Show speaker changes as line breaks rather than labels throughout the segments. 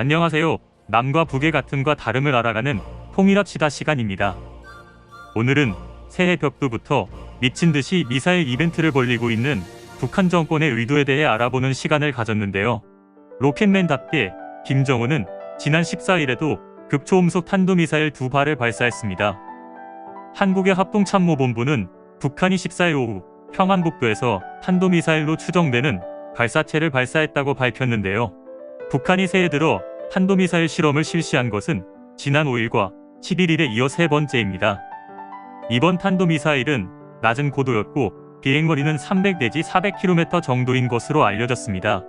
안녕하세요. 남과 북의 같음과 다름을 알아가는 통일합시다 시간입니다. 오늘은 새해 벽두부터 미친 듯이 미사일 이벤트를 벌이고 있는 북한 정권의 의도에 대해 알아보는 시간을 가졌는데요. 로켓맨답게 김정은은 지난 14일에도 극초음속 탄도미사일 2발을 발사했습니다. 한국의 합동참모본부는 북한이 14일 오후 평안북도에서 탄도미사일로 추정되는 발사체를 발사했다고 밝혔는데요. 북한이 새해 들어 탄도미사일 실험을 실시한 것은 지난 5일과 11일에 이어 세 번째입니다. 이번 탄도미사일은 낮은 고도였고 비행거리는 300 내지 400km 정도인 것으로 알려졌습니다.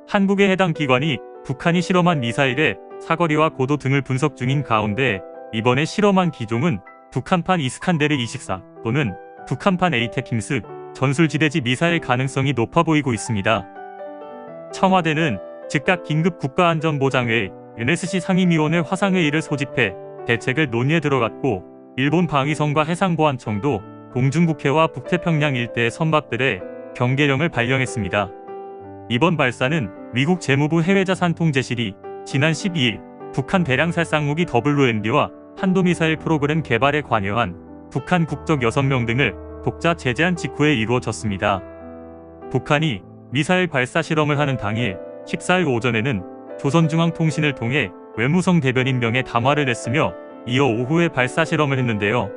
한국의 해당 기관이 북한이 실험한 미사일의 사거리와 고도 등을 분석 중인 가운데 이번에 실험한 기종은 북한판 이스칸데르 24 또는 북한판 에이테킴스 전술지대지 미사일 가능성이 높아 보이고 있습니다. 청와대는 즉각 긴급 국가안전보장회의 NSC 상임위원회 화상회의를 소집해 대책을 논의에 들어갔고 일본 방위성과 해상보안청도 공중국해와 북태평양 일대의 선박들의 경계령을 발령했습니다. 이번 발사는 미국 재무부 해외자산통제실이 지난 12일 북한 대량살상무기 WMD와 탄도미사일 프로그램 개발에 관여한 북한 국적 6명 등을 독자 제재한 직후에 이루어졌습니다. 북한이 미사일 발사 실험을 하는 당일 14일 오전에는 조선중앙통신을 통해 외무성 대변인 명의 담화를 냈으며 이어 오후에 발사 실험을 했는데요.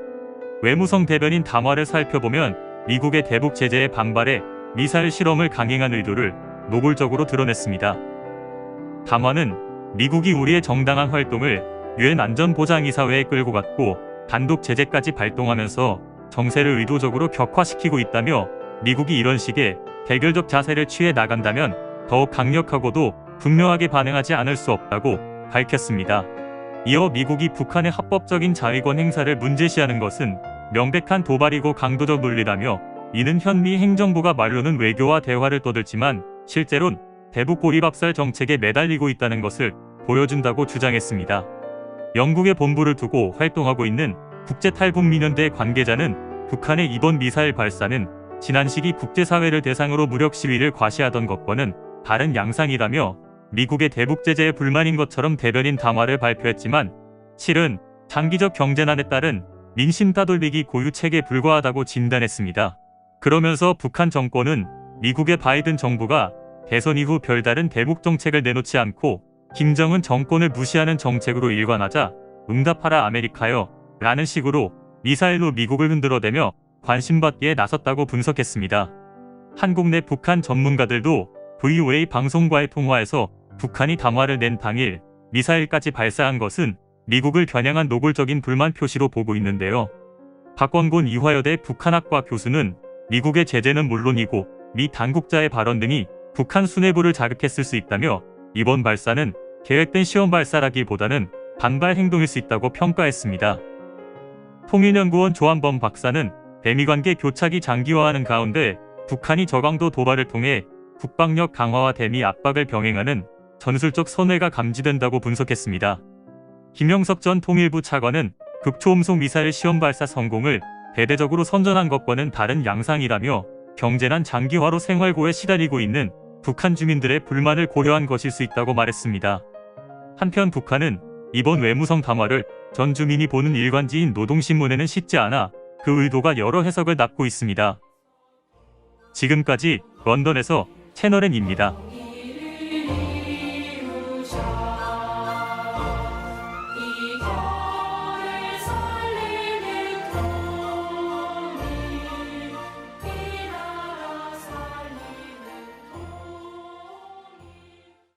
외무성 대변인 담화를 살펴보면 미국의 대북 제재에 반발해 미사일 실험을 강행한 의도를 노골적으로 드러냈습니다. 담화는 미국이 우리의 정당한 활동을 유엔 안전보장이사회에 끌고 갔고 단독 제재까지 발동하면서 정세를 의도적으로 격화시키고 있다며 미국이 이런 식의 대결적 자세를 취해 나간다면 더욱 강력하고도 분명하게 반응하지 않을 수 없다고 밝혔습니다. 이어 미국이 북한의 합법적인 자위권 행사를 문제시하는 것은 명백한 도발이고 강도적 논리라며 이는 현미 행정부가 말로는 외교와 대화를 떠들지만 실제론 대북 고립압살 정책에 매달리고 있다는 것을 보여준다고 주장했습니다. 영국의 본부를 두고 활동하고 있는 국제탈북민연대 관계자는 북한의 이번 미사일 발사는 지난 시기 국제사회를 대상으로 무력 시위를 과시하던 것과는 다른 양상이라며 미국의 대북 제재에 불만인 것처럼 대변인 담화를 발표했지만 실은 장기적 경제난에 따른 민심 따돌리기 고유책에 불과하다고 진단했습니다. 그러면서 북한 정권은 미국의 바이든 정부가 대선 이후 별다른 대북 정책을 내놓지 않고 김정은 정권을 무시하는 정책으로 일관하자 응답하라 아메리카요 라는 식으로 미사일로 미국을 흔들어대며 관심받기에 나섰다고 분석했습니다. 한국 내 북한 전문가들도 VOA 방송과의 통화에서 북한이 담화를 낸 당일 미사일까지 발사한 것은 미국을 겨냥한 노골적인 불만 표시로 보고 있는데요. 박원곤 이화여대 북한학과 교수는 미국의 제재는 물론이고 미 당국자의 발언 등이 북한 수뇌부를 자극했을 수 있다며 이번 발사는 계획된 시험 발사라기보다는 반발 행동일 수 있다고 평가했습니다. 통일연구원 조한범 박사는 대미관계 교착이 장기화하는 가운데 북한이 저강도 도발을 통해 국방력 강화와 대미 압박을 병행하는 전술적 선회가 감지된다고 분석했습니다. 김영석 전 통일부 차관은 극초음속 미사일 시험 발사 성공을 대대적으로 선전한 것과는 다른 양상이라며 경제난 장기화로 생활고에 시달리고 있는 북한 주민들의 불만을 고려한 것일 수 있다고 말했습니다. 한편 북한은 이번 외무성 담화를 전 주민이 보는 일간지인 노동신문에는 싣지 않아 그 의도가 여러 해석을 낳고 있습니다. 지금까지 런던에서 채널N입니다.